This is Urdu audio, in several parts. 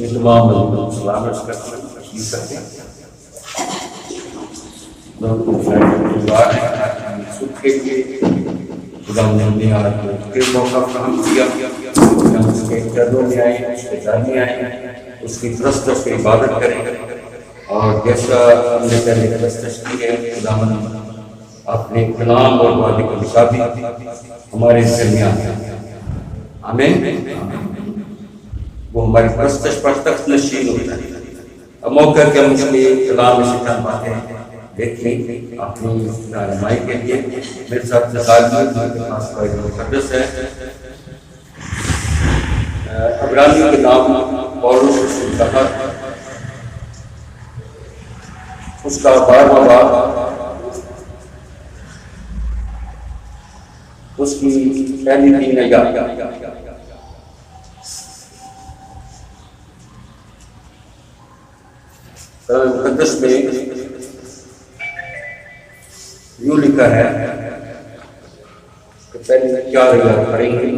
میں تمام لوگوں کو سلام عرض کرتے ہیں، تشریف کرتے ہیں۔ سکھ کے لیے خدا نے ہمیں آج پھر موقع فراہم کیا کہ ہم اس کے چرنوں میں آئیں، اس کے در میں آئیں، اس کی پرستش کی عبادت کریں، اور جیسا ہم نے پہلے پرستش کی ہے، خداوند اپنے کلام اور وعدے کے مطابق ہمارے درمیان ہیں۔ آمین۔ وہ ہماری پرستش پر تخت نشین ہوتا ہے۔ اب موقع کہ ہم اس کے کلام سے چند باتیں دیکھ لیں اپنی رہنمائی کے لیے۔ میرے ساتھ کے پاس مقدس ہے، عبرانیوں کے نام پولس رسول کا خط، اس کا 12واں باب، اس کی پہلی 3 آیات۔ مقدس میں یوں لکھا ہے کہ پہلے 4 آیات پڑھیں گے۔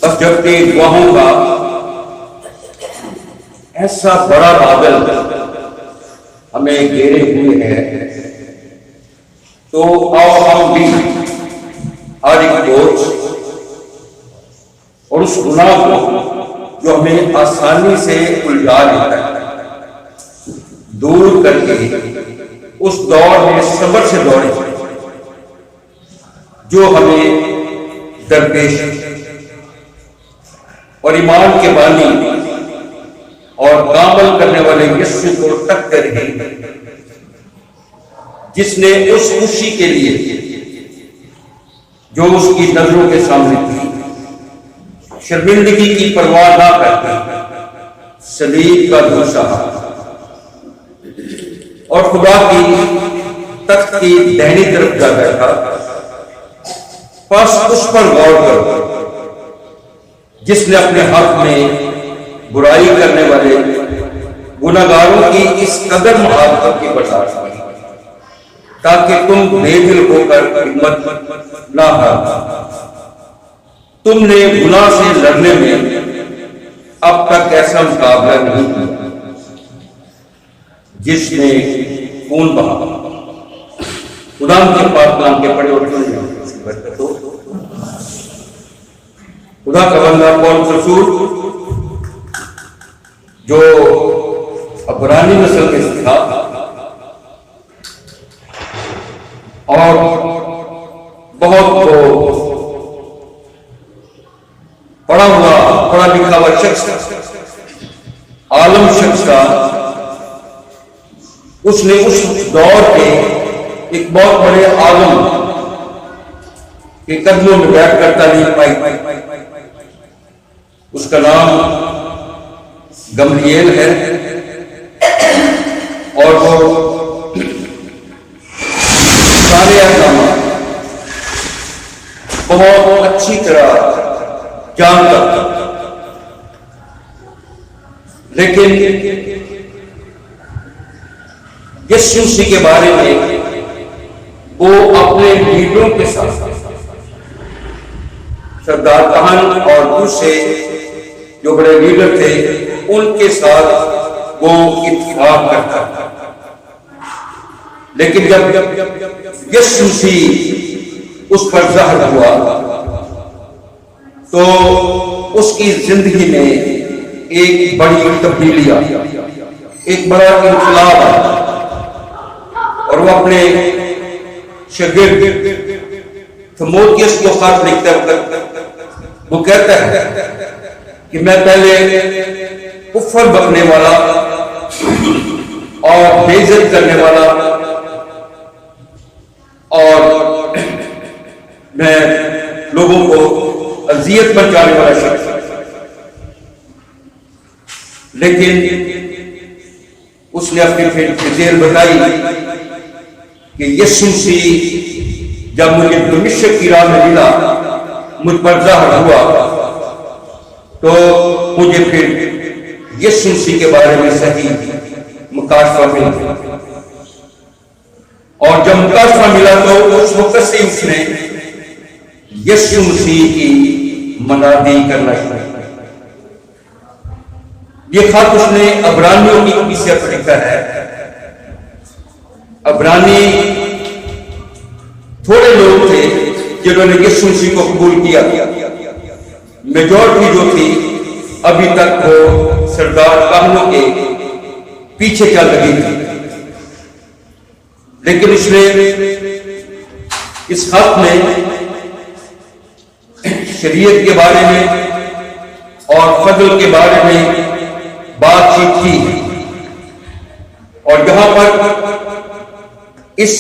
بس جب کہ گواہوں کا ایسا بڑا بادل ہمیں گھیرے ہوئے ہے، تو آؤ ہم بھی ہر ایک بوجھ اور اس گناہ کو جو ہمیں آسانی سے الجھا لیتا ہے دور کر کے اس دور میں صبر سے دوڑے جو ہمیں درپیش ہے، اور ایمان کے بانی اور کامل کرنے والے یسوع کو ٹکر ہے، جس نے اس خوشی کے لیے جو اس کی نظروں کے سامنے تھی شرمندگی کی پرواہ نہ کرتے صلیب کا دھوسا اور خدا کی تخت کی دہنی طرف جا بیٹھا۔ پس اس پر غور کرو جس نے اپنے حق میں برائی کرنے والے گناہگاروں کی اس قدر محبت کی برداشت کی، تاکہ تم بے دل ہو کر ہمت نہ ہارو۔ تم نے گناہ سے لڑنے میں اب تک ایسا مقابلہ نہیں کیا جس نے خون بہا۔ خدا کے پاک کلام کے پڑھے اور اس کی برکت ہو۔ خدا کا بندہ پولس رسول جو عبرانی نسل میں سے تھا اور بہت پڑھا ہوا پڑھا لکھا ہوا شخص، عالم شخص تھا، اس نے اس دور کے ایک بہت بڑے عالم کے قدموں میں بیٹھ کر تعلیم پائی۔ اس کا نام گملیل ہے، اور وہ سارے احکامات بہت اچھی طرح جانتا تھا، لیکن یسوع مسیح کے بارے میں وہ اپنے لیڈروں کے ساتھ، سردار کہن اور دوسرے جو بڑے لیڈر تھے ان کے ساتھ وہ اتفاق کرتا تھا، لیکن جب یسوع مسیح اس پر ظاہر ہوا تو اس کی زندگی میں ایک بڑی تبدیلی آئی، ایک بڑا انقلاب آیا، اور وہ اپنے شاگرد تھموتھیوس کو خط لکھتے وقت وہ کہتا ہے کہ میں پہلے کفر بکنے والا اور بے عزت کرنے والا اور میں لوگوں کو اذیت پہنچانے والا شخص، لیکن اس نے اپنی فضیل بتائی کہ یسوع مسیح جب مجھے دمشق کی راہ میں ملا، مجھ پر ظاہر ہوا، تو مجھے پھر یسوع مسیح کے بارے میں صحیح مکاشفہ ملا، اور جب مکاشفہ ملا تو اس وقت سے اس نے یسوع مسیح کی منادی کرنا شروع کی۔ یہ خط اس نے عبرانیوں کی کلیسیا پر لکھا ہے. عبرانی تھوڑے لوگ تھے جنہوں نے یسوع مسیح کو قبول کیا. میجورٹی جو تھی ابھی تک وہ سردار کاہنوں کے پیچھے چل رہی تھی. لیکن اس نے اس خط میں شریعت کے بارے میں اور فضل کے بارے میں بات چیت کی. اور یہاں پر اس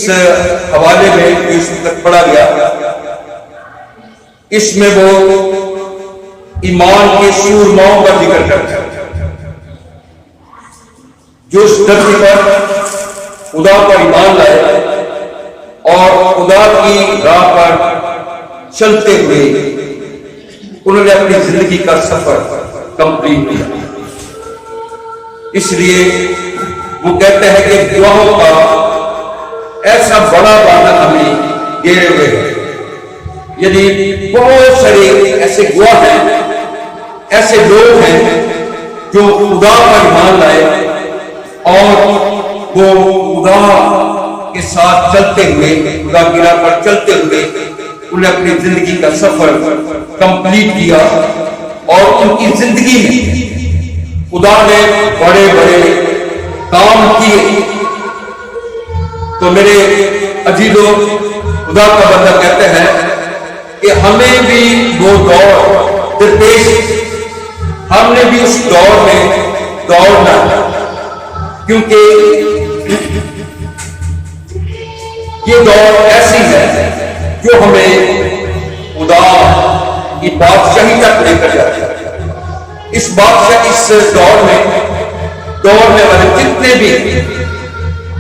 حوالے میں جو اس وقت پڑھا گیا، اس میں وہ ایمان کے سورماؤں کا ذکر کرتا ہے جو اس دھرتی پر خدا پر ایمان لائے اور خدا کی راہ پر چلتے ہوئے انہوں نے اپنی زندگی کا سفر کمپلیٹ کیا. اس لیے وہ کہتے ہیں کہ گواہوں کا ایسا بڑا باندھ ہمیں گھیرے ہوئے ہے. یعنی بہت سارے ایسے گواہ ہیں، ایسے لوگ ہیں جو خدا پر ایمان لائے اور وہ خدا کے ساتھ چلتے ہوئے، خدا کی راہ پر چلتے ہوئے انہیں اپنی زندگی کا سفر کمپلیٹ کیا. اور ان کی زندگی میں خدا نے بڑے بڑے کام کیے. تو میرے عزیزو، خدا کا بندہ کہتے ہیں کہ ہمیں بھی وہ دور درپیش، ہم نے بھی اس دور میں دوڑنا، کیونکہ یہ دور ایسی ہے جو ہمیں خدا کی بادشاہی تک لے کر جاتی ہے. اس بادشاہ اس دور میں دوڑنے والے جتنے بھی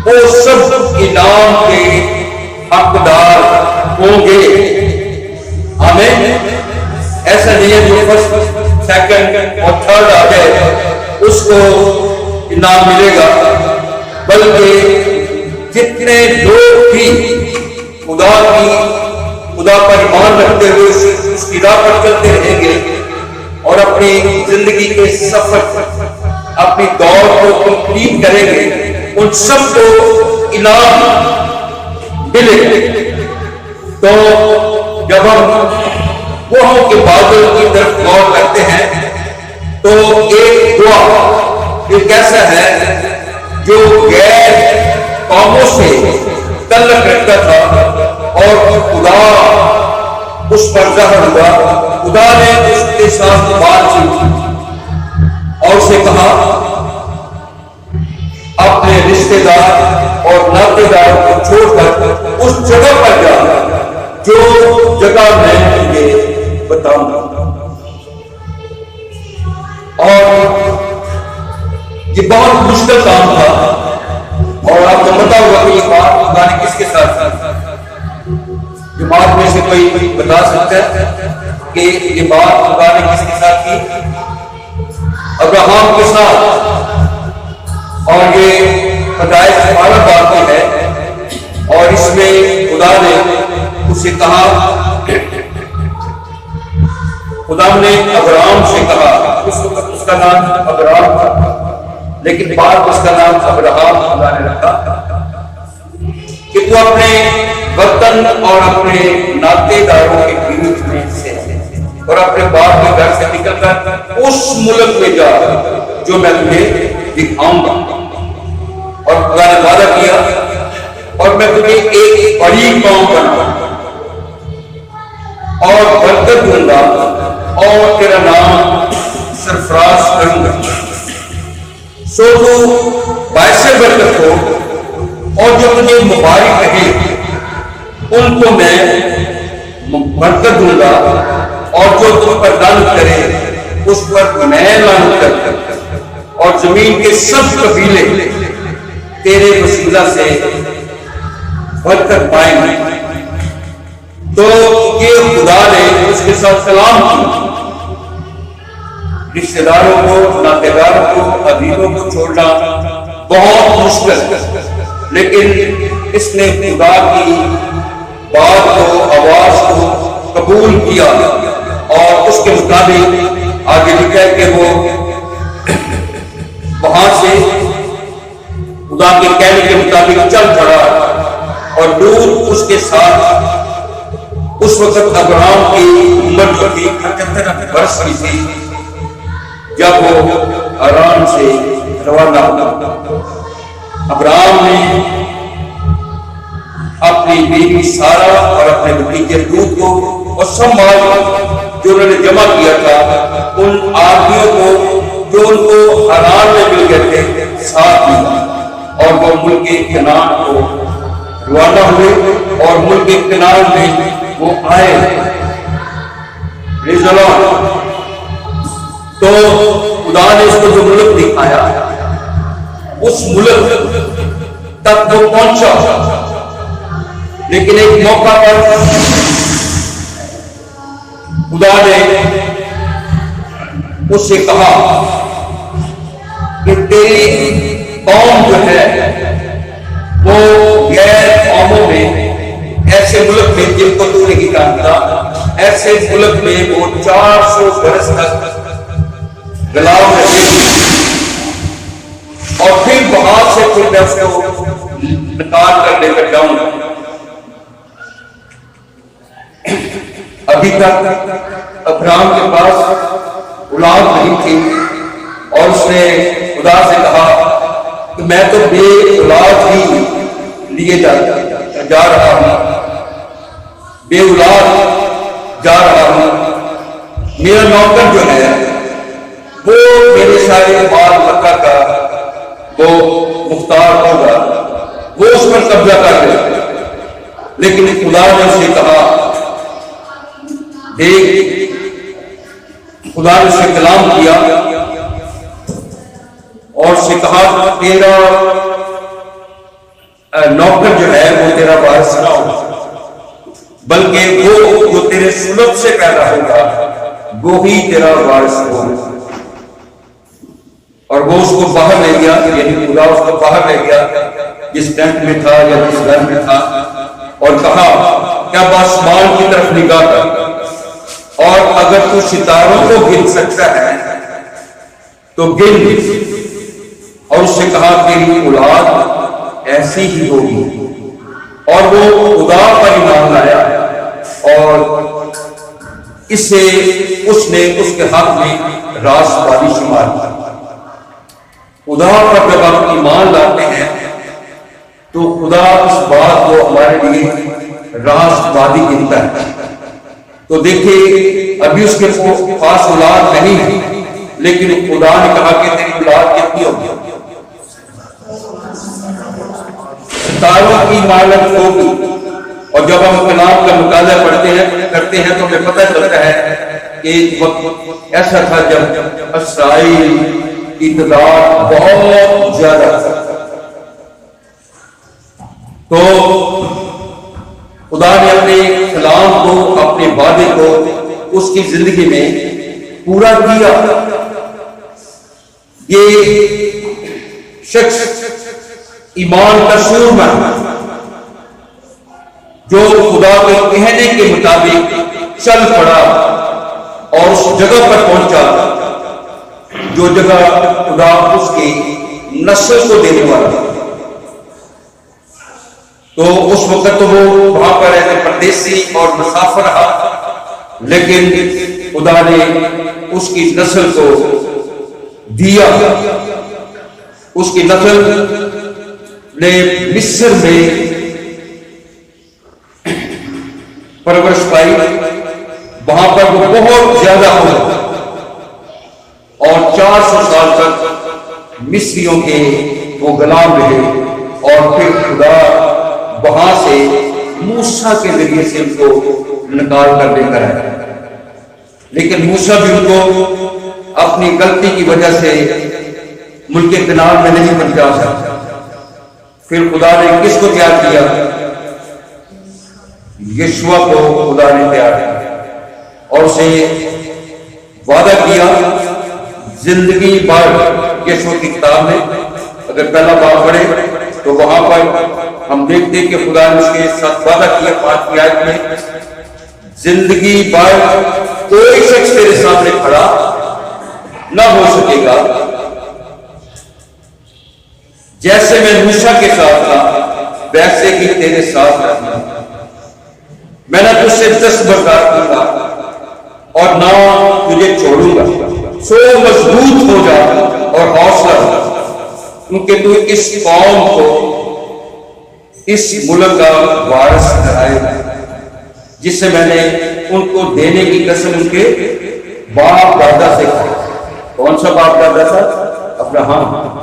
وہ سب انعام کے حقدار ہوں گے. ہمیں ایسا نہیں ہے جو فرسٹ سیکنڈ اور تھرڈ آ جائے اس کو انعام ملے گا، بلکہ جتنے لوگ بھی خدا پر ایمان رکھتے ہوئے اس کی راہ پر چلتے رہیں گے اور اپنی زندگی کے سفر، اپنی دوڑ کو کمپلیٹ کریں گے، ان سب کو انعام ملے گا. تو جب ہم گواہوں کے بادل کی طرف غور کرتے ہیں تو ایک گواہ ایک ایسا ہے جو غیر قوموں سے تعلق رکھتا تھا اور خدا اس پر ظاہر ہوا. خدا نے اس کے ساتھ بات کی اور اسے کہا اپنے رشتے دار اور ناطے دار کو چھوڑ کر اس جگہ پر جا جو جگہ میں تجھے بتاؤں گا. اور یہ بہت مشکل کام تھا اور آپ کو پتا ہوگا کہ یہ بات خدا نے کس کے ساتھ کی. جماعت میں سے کوئی بتا سکتا ہے کہ یہ بات خدا نے کس کے ساتھ کی؟ ابراہیم کے ساتھ. اور یہ پیدائش 12 باب کی ہے اور اس میں خدا نے اسے کہا، خدا نے ابراہیم سے کہا، اس وقت اس کا نام ابراہیم تھا لیکن بعد اس کا نام ابراہیم خدا نے رکھا، کہ تو اپنے وطن اور اپنے ناطے داروں کے بیچ میں سے اور اپنے باپ کے گھر سے نکل کر اس ملک میں جا جو میں تمہیں دکھاؤں گا. اور خدا نے وعدہ کیا اور میں تمہیں ایک بڑی قوم بناؤں گا اور برکت دوں گا اور تیرا نام سرفراز کروں گا. سو تو باعث برکت ہو اور جو تجھے مبارک کہے ان کو میں برکت دوں گا اور جو تم پر لعنت کرے اس پر میں لعنت کروں گا اور زمین کے سب قبیلے تیرے وسیلہ سے برکت پائیں گے. تو یہ خدا نے اس کے ساتھ کلام کی. رشتے داروں کو، ناطے داروں کو، عزیزوں کو چھوڑنا بہت مشکل، لیکن اس نے خدا کی بات کو، آواز کو قبول کیا اور اس کے مطابق آگے لکھا ہے کہ وہ کہنے کے مطابق چل پڑا اور دور اس کے ساتھ اس وقت ابراہم کی عمر جو تھی 75 برس کی تھی جب وہ حران سے روانہ ہوا۔ ابراہم نے اپنی بیوی سارا اور اپنے بھتیجے لوط کو اور سب مال جو انہوں نے جمع کیا تھا ان آدمیوں کو جو ان کو حران میں مل گئے تھے ساتھ لیا، اور وہ ملک کنعان کو روانہ ہوئے اور ملک کنعان میں وہ آئے۔ تو خدا نے اس کو جو ملک دکھایا اس ملک تک وہ پہنچا، لیکن ایک موقع پر خدا نے اس سے کہا کہ تیری قوم جو ہے وہ غیر قوموں میں ایسے ملک میں جن کو تو نہیں جانتا، ایسے ملک میں وہ 400 برس تک غلام رہے اور پھر وہاں سے پھر میں اس کو نکال کر لے کر جاؤں گا۔ ابھی تک ابراہم کے پاس اولاد نہیں تھی اور اس نے خدا سے کہا کہ میں تو بے اولاد ہی لیے جا رہا ہوں، بے اولاد جا رہا ہوں، میرا نوکر جو ہے وہ میرے سارے مال مکہ کا وہ مختار ہوگا، وہ اس پر قبضہ کر لے۔ لیکن خدا نے اسے کہا، دیکھ خدا نے اسے کلام کیا اور اسے کہا تیرا نوکر جو ہے وہ تیرا وارث نہ ہوگا، بلکہ وہ جو تیرے سلب سے پیدا ہوگا وہ ہی تیرا وارث ہوگا۔ اور وہ اس کو باہر لے گیا، یعنی خدا اس کو باہر لے گیا جس ٹینٹ میں تھا یا جس گھر میں تھا، اور کہا کیا آسمان کی طرف نگاہ کر اور اگر تو ستاروں کو گن سکتا ہے تو گن، اور اس سے کہا تیری اولاد ایسی ہی ہوگی۔ اور وہ خدا پر ایمان لایا اور اسے اس نے اس کے حق میں راست بازی شمار کی۔ خدا پر جب آپ ایمان لاتے ہیں تو خدا اس بات کو ہمارے لیے راست بازی گنتا ہے۔ تو دیکھیے ابھی اس کے پاس اولاد نہیں ہے، لیکن خدا نے کہا کہ تیری اولاد کتنی ہوگی؟ ستاروں کی مانند ہوگی۔ اور جب ہم کلام کا مطالعہ کرتے ہیں تو ہمیں پتہ چلتا ہے کہ ایک وقت ایسا تھا جب اسرائیل کی تعداد بہت زیادہ تھا، تو خدا نے اپنے کلام کو، اپنے وعدے کو اس کی زندگی میں پورا کیا۔ یہ شخص ایمان کا سورمہ جو خدا کے کہنے کے مطابق چل پڑا اور اس جگہ پر پہنچا جو جگہ خدا اس کی نسل کو دینے والا تھا۔ تو اس وقت تو وہ وہاں پر ایسے پردیسی اور مسافر رہا، لیکن خدا نے اس کی نسل کو دیا۔ اس کی نسل نے مصر میں پرورش پائی، وہاں پر وہ بہت زیادہ ہوا اور 400 سال تک مصریوں کے وہ غلام رہے، اور پھر خدا وہاں سے موسیٰ کے ذریعے سے ان کو نکال کر لے کر آیا۔ لیکن موسیٰ بھی ان کو اپنی غلطی کی وجہ سے ملک کنعان میں نہیں پہنچا سکتا۔ پھر خدا نے کس کو تیار کیا؟ یشوع کو خدا نے تیار کیا اور اسے وعدہ کیا زندگی بھر۔ یشوع کی کتاب میں اگر پہلا باب پڑھے تو وہاں پر ہم دیکھتے ہیں کہ خدا نے اس کے ساتھ وعدہ کیا 5 آیت میں، زندگی بھر کوئی شخص تیرے سامنے کھڑا نہ ہو سکے گا جیسے میں موسیٰ کے ساتھ تھا ویسے ہی تیرے ساتھ رہنا، میں نہ تجھ سے دستبردار کروں گا اور نہ تجھے چھوڑوں گا، سو مضبوط ہو جا اور حوصلہ رکھ، کیونکہ تو اس قوم کو اس ملک کا وارث کرائے گا جسے میں نے ان کو دینے کی قسم ان کے باپ دادا سے کھائی۔ کون سا باپ دادا تھا؟ ابراہیم۔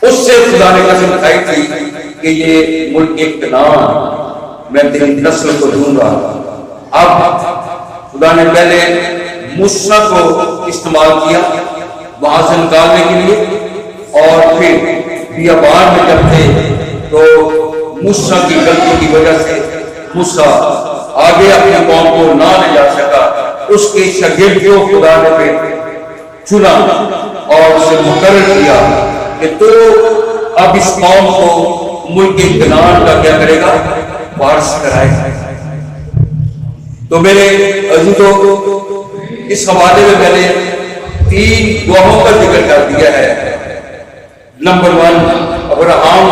اس سے خدا نے قسم کھائی تھی کہ یہ ملک کنعان میں تیری نسل کو دوں گا۔ اب خدا نے پہلے موسیٰ کو استعمال کیا وہاں سے نکالنے کے لیے، اور پھر بیابان میں جب تھے تو موسیٰ کی غلطی کی وجہ سے موسیٰ آگے اپنی قوم کو نہ لے جا سکا، اس کے شاگرد کو خدا نے پھر چنا اور اسے مقرر کیا کہ تو اب اس قوم کو ملک کنعان کا کیا کرے گا؟ وارث کرائے گا۔ تو میرے عزیزوں، اس حوالے میں نے 3 گواہوں کا ذکر کر دیا ہے۔ نمبر 1 ابراہیم،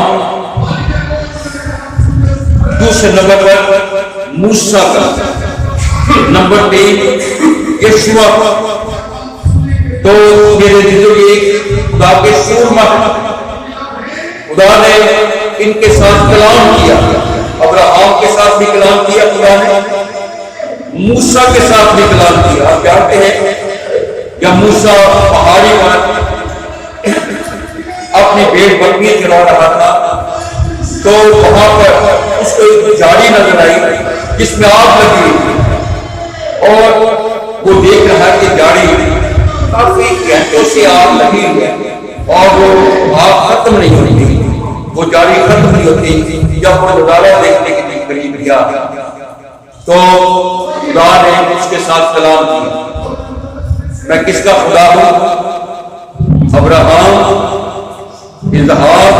دوسرے نمبر پر موسیٰ کا، نمبر 3 یشوع۔ تو میرے عزیزوں، یہ خدا کے سورما، خدا نے ان کے ساتھ کلام کیا، ابراہیم کے ساتھ بھی کلام کیا خدا نے، موسیٰ کے ساتھ بھی کلام کیا۔ آپ جانتے ہیں جب موسیٰ پہاڑی پر اپنی بھیڑ بکریاں چرا رہا تھا تو وہاں پر اس کو ایک جھاڑی نظر آئی جس میں آگ لگی ہوئی تھی، اور وہ دیکھ رہا ہے کہ جھاڑی کافی گھنٹوں سے آگ لگی ہوئی ہے اور وہ آگ ختم نہیں ہوتی، وہ جھاڑی ختم نہیں ہوتی۔ جب وہ نظارہ دیکھنے کے لیے قریب گیا تو خدا نے اس کے ساتھ کلام کیا، میں کس کا خدا ہوں؟ ابراہیم، اسحاق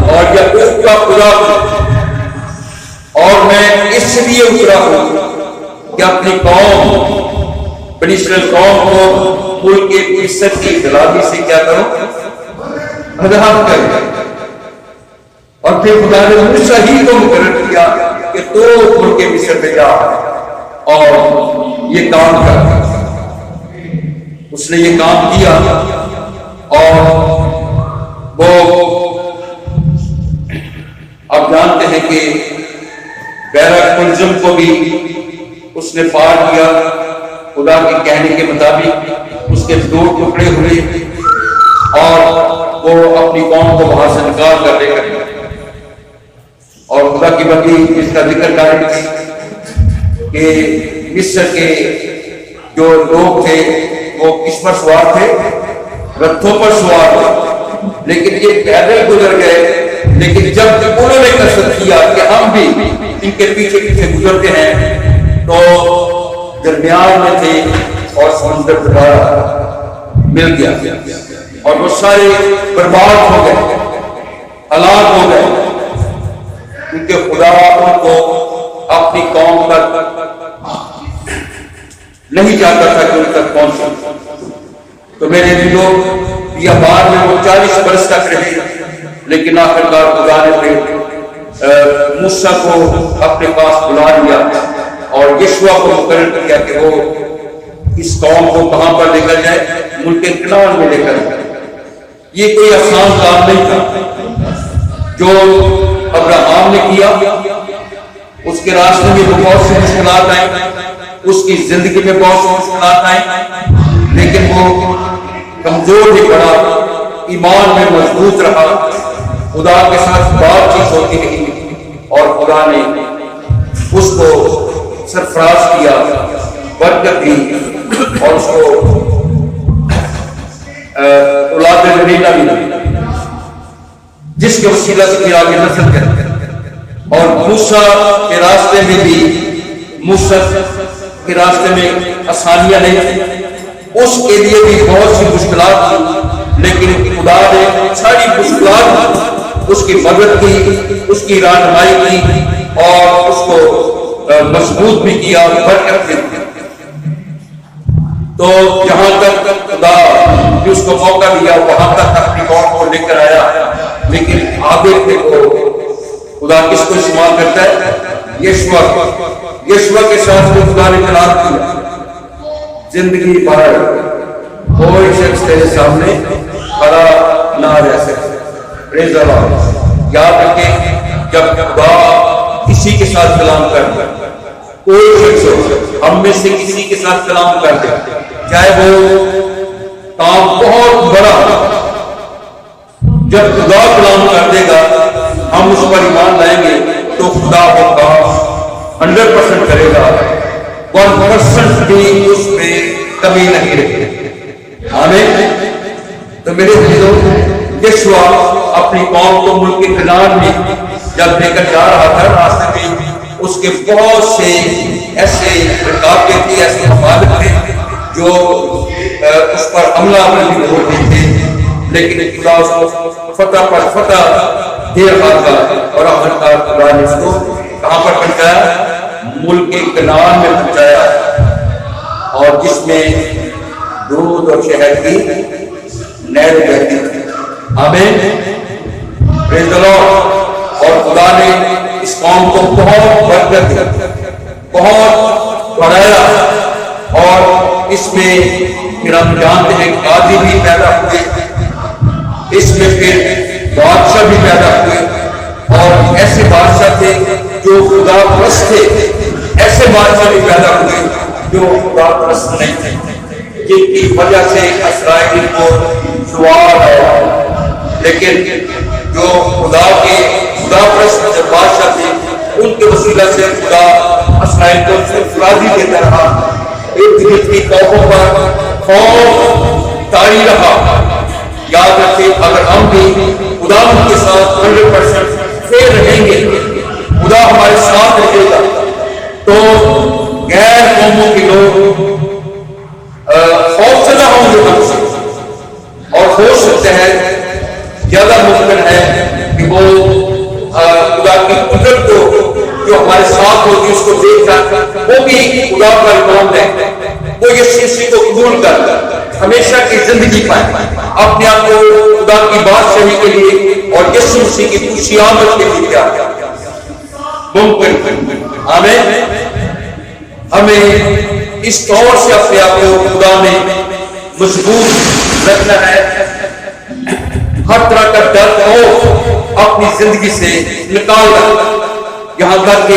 اور یعقوب کا خدا ہوں، اور میں اس لیے اترا ہوں کہ اپنی قوم بنی اسرائیل قوم کو ملک مصر کی غلامی سے کیا کروں؟ آزاد کروں۔ اور پھر خدا نے موسیٰ ہی کو مقرر کیا کہ تو ملک مصر میں جا اور یہ کام کر۔ اس نے یہ کام کیا اور وہ آپ جانتے ہیں کہ بیرق ملزم کو بھی اس نے پار کیا، خدا کے کہنے کے مطابق اس کے 2 ٹکڑے ہوئے اور وہ اپنی قوم کو وہاں سے نکال کر لے کر، اور خدا کی بندی اس کا ذکر کر رہی تھی کہ مصر کے جو لوگ تھے وہ کس پر سوار تھے؟ رتھوں پر سوار تھے، لیکن یہ پیدل گزر گئے۔ لیکن جب انہوں نے قصد کیا کہ ہم بھی ان کے پیچھے پیچھے گزرتے ہیں تو درمیان میں تھے اور سمندر دوبارہ مل گیا اور وہ سارے برباد ہو گئے، ہلاک ہو گئے، کیونکہ خدا ان کو اپنی قوم پر نہیں چاہتا تھا کہ ان تک پہنچے۔ تو میرے دلوں بیابان میں وہ 40 برس تک رہے، لیکن آخرکار خدا نے پھر موسیٰ کو اپنے پاس بلا لیا اور یشوع کو مقرر کیا کہ وہ اس قوم کو کہاں پر لے کر جائے؟ ملک کنعان میں لے کر جائے۔ یہ کوئی آسان کام نہیں تھا جو ابراہیم نے کیا۔ اس کے راستے میں بہت سی مشکلات آئیں، اس کی زندگی میں بہت سی مشکلات آئیں، لیکن وہ کمزور نہیں پڑا، ایمان میں مضبوط رہا، خدا کے ساتھ بات چیت ہوتی رہی اور خدا نے اس کو سرفراز کیا، برکت دی اور اس کو اولاد نبینا بھی دی، جس کے وسیلہ سے پھر آگے نسل کرتے۔ اور موسیٰ کے راستے میں بھی، موسیٰ کے راستے میں آسانیاں نہیں تھیں، اس کے لیے بھی بہت سی مشکلات تھی، لیکن خدا نے ساری مشکلات اس کی مدد کی، اس کی رہنمائی کی اور اس کو مضبوط بھی کیا، برکت دی۔ تو جہاں تک خدا نے اس کو موقع دیا وہاں تک اپنی قوم کو لے کر آیا۔ لیکن آگے دیکھو خدا کس کو استعمال کرتا ہے؟ یشوع کے ساتھ جو خدا نے کلام کیا، زندگی بھر کوئی شخص تیرے سامنے کھڑا نہ رہ سکے. پریز اللہ. یاد رکھیں جب خدا کسی کے ساتھ کلام کرتا ہے، کوئی شخص ہو، ہم میں سے کسی کے ساتھ کلام کرتے ہیں، چاہے وہ کام بہت بڑا ہو، جب خدا کلام کر دے گا ہم اس پر ایمان لائیں گے تو خدا وہ کام 100% کرے گا، 1% بھی اس میں کمی نہیں رکھے. آمین. تو میرے بھائیو، یشوع اپنی قوم کو ملک کنعان میں جب لے کر جا رہا تھا، راستے میں اس کے بہت سے ایسے رکاوٹیں تھیں، ایسے مخالف تھے جو اس پر حملہ کرنے کی بولتے تھے، لیکن خدا اس کو فتح پر فتح دے رہا تھا اور آخرکار خدا نے اس کو کہاں پر پہنچایا؟ ملک کنعان میں پہنچایا، اور جس میں دودھ اور شہد کی نہر بہتی تھی. آمین. پریز دی لارڈ. اور خدا نے اس قوم کو بہت برکت دی، بہت بڑھایا، اور اس میں پھر ہم جانتے ہیں قاضی بھی پیدا ہوئے، اس میں پھر بادشاہ بھی پیدا ہوئے، اور ایسے بادشاہ تھے جو خدا پرست تھے، ایسے بادشاہ بھی پیدا ہوئے جو خدا پرست نہیں تھے، جن کی وجہ سے اسرائیل کو زوال آیا. لیکن جو خدا پرست جب بادشاہ تھے، ان کے وسیلہ سے خدا اسرائیل کو صرف راضی دیتا رہا، ارد گرد کی قوموں پر خوف طاری رہا. یاد رکھیں، اگر ہم بھی خدا کے ساتھ 100% پھر رہیں گے، خدا ہمارے ساتھ رہے گا، تو غیر قوموں کے لوگ خوف زدہ ہوں گے ہم سے، اور ہو سکتا ہے زیادہ ممکن ہے کہ وہ خدا کی قدرت کو جو ہمارے ساتھ ہوگی اس کو دیکھ کر وہ بھی خدا کا ایمان لے، وہ یسوع کو قبول کر ہمیشہ کی زندگی پائے، اپنے آپ کو خدا کی بادشاہی کے لیے اور یسوع مسیح کی خوشی آمد کے لیے کیا ممکن. آمین. ہمیں اس طور سے اپنے آپ کو خدا میں مضبوط رکھنا ہے، ہر طرح کا ڈر خوف اپنی زندگی سے نکالنا. یہاں تک کہ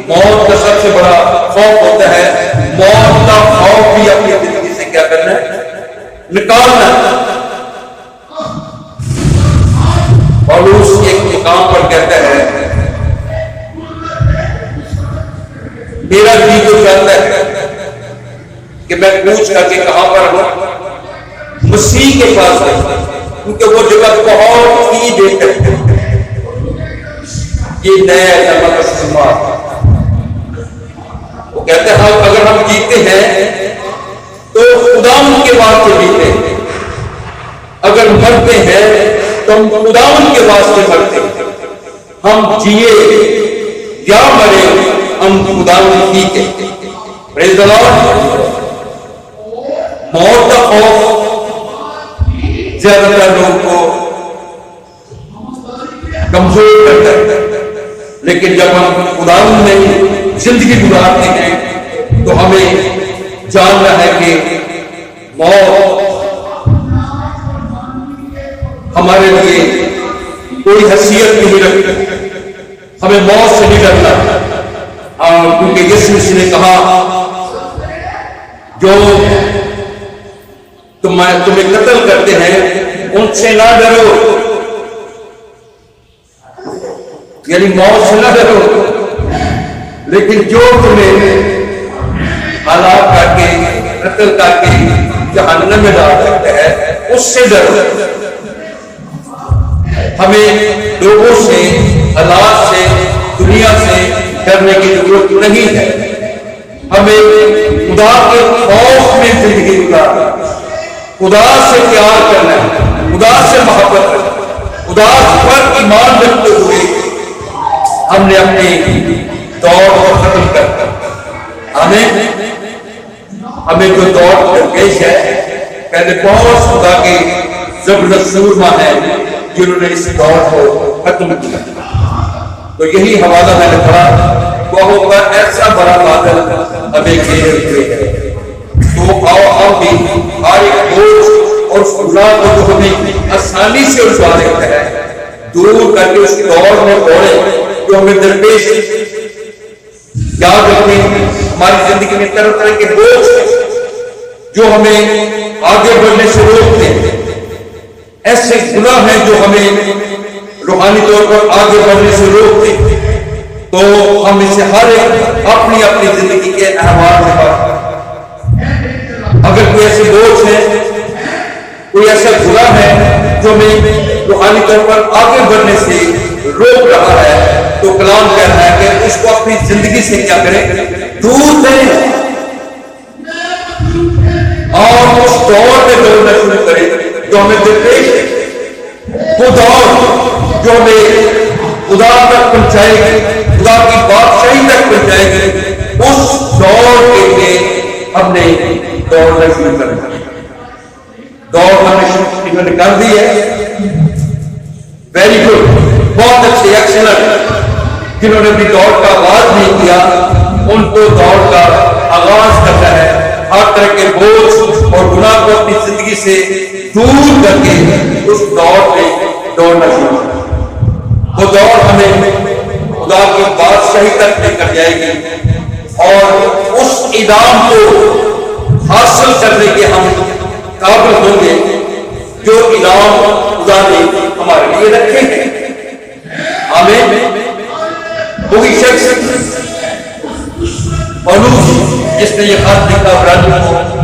موت کا سب سے بڑا خوف ہوتا ہے، موت کا خوف بھی اپنی زندگی سے کیا کرنا ہے؟ نکالنا. پولس ایک مقام پر کہتا ہے، میرا جی تو چاہتا ہے کہ میں کوچ کر کے کہاں پر ہوں؟ مسیح کے پاس ہوں، کیونکہ وہ جگہ بہت ہی بہتر ہے. یہ نیا نمک استعمال. وہ کہتے ہیں اگر ہم جیتے ہیں تو خدا ان کے واسطے جیتے ہیں، اگر مرتے ہیں تو ہم خدا ان کے واسطے مرتے ہیں. ہم جیے یا مرے ہم خدا ان ہی کے. پریز دی لارڈ. موت کا خوف زیادہ تر لوگوں کو کمزور کرتا ہے، لیکن جب ہم خدا میں زندگی گزارتے ہیں تو ہمیں جاننا ہے کہ موت ہمارے لیے کوئی حیثیت نہیں رکھتی، ہمیں موت سے نہیں ڈرنا. کیونکہ یسوع مسیح نے کہا جو تمہیں قتل کرتے ہیں ان سے نہ ڈرو، یعنی موت سے نہ ڈرو، لیکن جو تمہیں ہلاک کر کے قتل کر کے جہنم میں ڈال سکتا ہے اس سے ڈرو. ہمیں لوگوں سے، حالات سے، دنیا سے ڈرنے کی ضرورت نہیں ہے. ہمیں خدا کے خوف میں زندگی گزارنا، خدا سے پیار کرنا ہے، خدا سے محبت کرنا، خدا پر ایمان رکھتے ہوئے ہم نے اپنی دوڑ کو ختم کرنا. ہمیں جو دوڑ درپیش ہے، پہلے بہت خدا کے زبردست سورما ہے، جنہوں نے اس دور کو ختم کیا. تو یہی حوالہ میں نے پڑھا، وہ ہوگا ایسا بڑا بادل ہمیں گھیرے ہوئے ہے. تو آؤ ہم بھی ہر ایک بوجھ اور گناہ کو جو ہمیں آسانی سے اٹھا دیتا ہے دور کر کے اس دور میں دوڑے جو ہمیں درپیش یاد رکھیں. ہماری زندگی میں طرح طرح کے بوجھ جو ہمیں آگے بڑھنے سے روکتے ہیں، ایسے گناہ ہیں جو ہمیں روحانی طور پر آگے بڑھنے سے روکتے ہیں. تو ہم اسے ہر ایک اپنی اپنی زندگی کے احوال میں بات کریں. اگر کوئی ایسے بوجھ ہے، کوئی ایسا گناہ ہے جو ہمیں روحانی طور پر آگے بڑھنے سے روک رہا ہے، تو کلام کہہ رہا ہے کہ اس کو اپنی زندگی سے کیا کریں، دور کریں اور اس دور میں دوڑنا شروع کریں جو ہمیں درپیش ہے. وہ دور جو ہمیں خدا تک پہنچائے گی، خدا کی بادشاہی تک پہنچائے گی، اس دور کے لیے ہم نے دوڑنا شروع کرنا. دوڑ ہم نے کر دی ہے، ویری گڈ، بہت اچھے، ایکسلنٹ. جنہوں نے بھی دوڑ کا آغاز نہیں کیا ان کو دوڑ کا آغاز کرنا ہے. ہر طرح کے بوجھ اور گناہ کو اپنی زندگی سے دور کر کے اس دوڑ میں دوڑنا شروع کرنا. وہ دوڑ ہمیں خدا کی بادشاہی تک لے کر جائے گی اور اس انعام کو حاصل کرنے کے ہم قابل ہوں گے جو انعام خدا نے ہمارے لیے رکھے ہیں. آمین. وہی شخص پولوس جس نے یہ خط لکھا عبرانیوں کو،